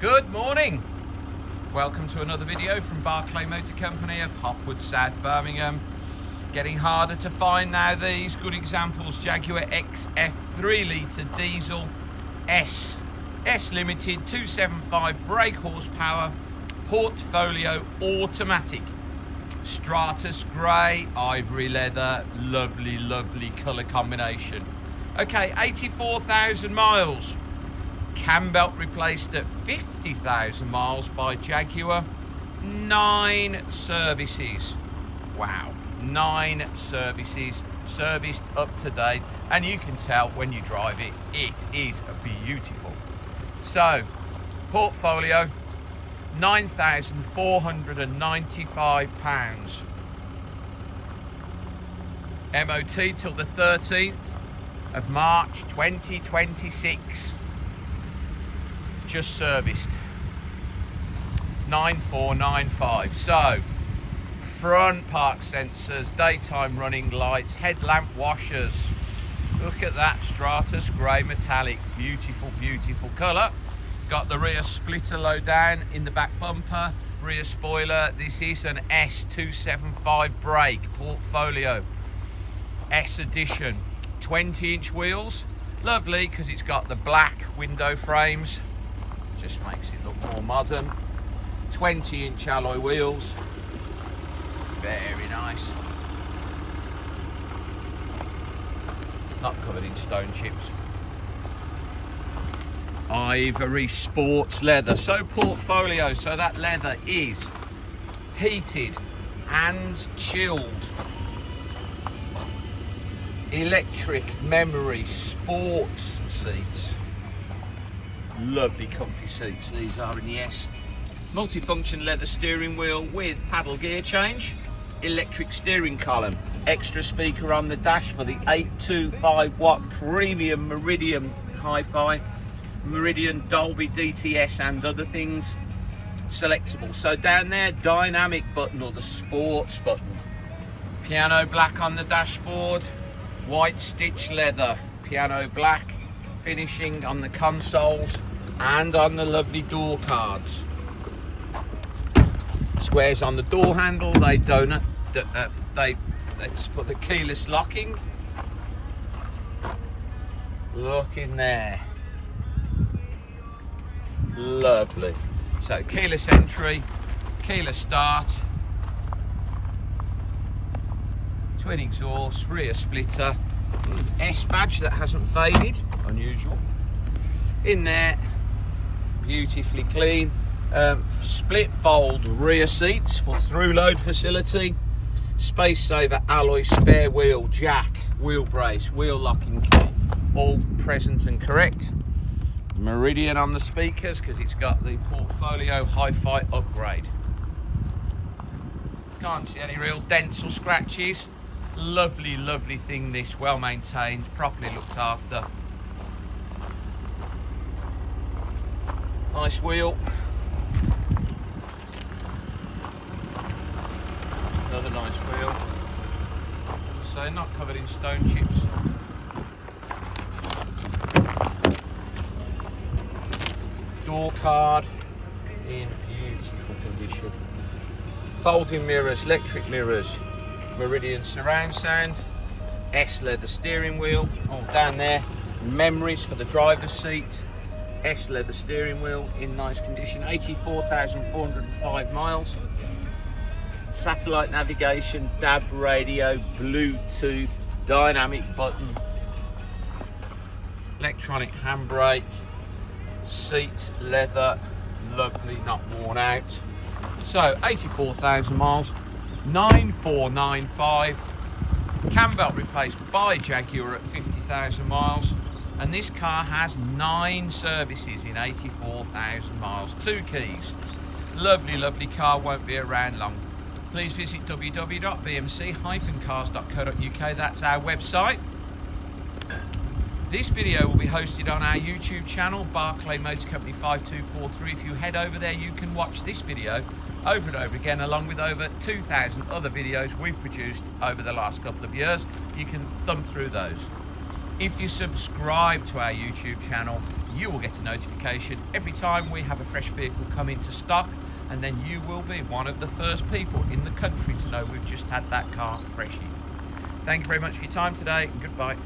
Good morning. Welcome to another video from Barclay Motor Company of Hopwood, South Birmingham. Getting harder to find now these good examples. Jaguar XF 3-litre diesel S Limited 275 brake horsepower portfolio automatic. Stratus grey, ivory leather, lovely colour combination. Okay, 84,000 miles. Cam belt replaced at 50,000 miles by Jaguar. 9 services. Wow, 9 services, serviced up to date, and you can tell when you drive it, it is beautiful. So, portfolio, £9,495. MOT till the 13th of March 2026. Just serviced. 9495. So, front park sensors, daytime running lights, headlamp washers. Look at that Stratus grey metallic, beautiful colour. Got the rear splitter low down in the back bumper, rear spoiler. This is an S275 brake portfolio S edition. 20-inch wheels, lovely because it's got the black window frames, just makes it look more modern. 20-inch alloy wheels, very nice. Not covered in stone chips. Ivory sports leather, so portfolio, so that leather is heated and chilled. Electric memory sports seats, lovely comfy seats these are in the S. Multifunction leather steering wheel with paddle gear change, electric steering column, extra speaker on the dash for the 825 watt premium MERIDIAN HIFI, MERIDIAN Dolby DTS and other things selectable. So down there, dynamic button or the sports button, piano black on the dashboard, white stitch leather, piano black finishing on the consoles and on the lovely door cards. Squares on the door handle, they donut, that's for the keyless locking. Look in there, lovely. So keyless entry, keyless start, twin exhaust, rear splitter, S badge that hasn't faded, unusual. In there, beautifully clean. Split fold rear seats for through load facility. Space saver alloy spare wheel jack, wheel brace, wheel locking key, all present and correct. MERIDIAN on the speakers because it's got the portfolio hi-fi upgrade. Can't see any real dents or scratches. Lovely thing this, well maintained, properly looked after. Nice wheel. Another nice wheel. So not covered in stone chips. Door card in beautiful condition. Folding mirrors, electric mirrors, MERIDIAN surround sound, S leather steering wheel, all down there. Memories for the driver's seat, S leather steering wheel in nice condition. 84,405 miles. Satellite navigation, DAB radio, Bluetooth, dynamic button, electronic handbrake, seat leather, lovely, not worn out. So 84,000 miles, 9495. Cam belt replaced by Jaguar at 50,000 miles, and this car has 9 services in 84,000 miles. 2 keys. Lovely car, won't be around long. Please visit www.bmc-cars.co.uk. That's our website. This video will be hosted on our YouTube channel, Barclay Motor Company 5243. If you head over there, you can watch this video over and over again, along with over 2,000 other videos we've produced over the last couple of years. You can thumb through those. If you subscribe to our YouTube channel, you will get a notification every time we have a fresh vehicle come into stock, and then you will be one of the first people in the country to know we've just had that car fresh in. Thank you very much for your time today, and goodbye.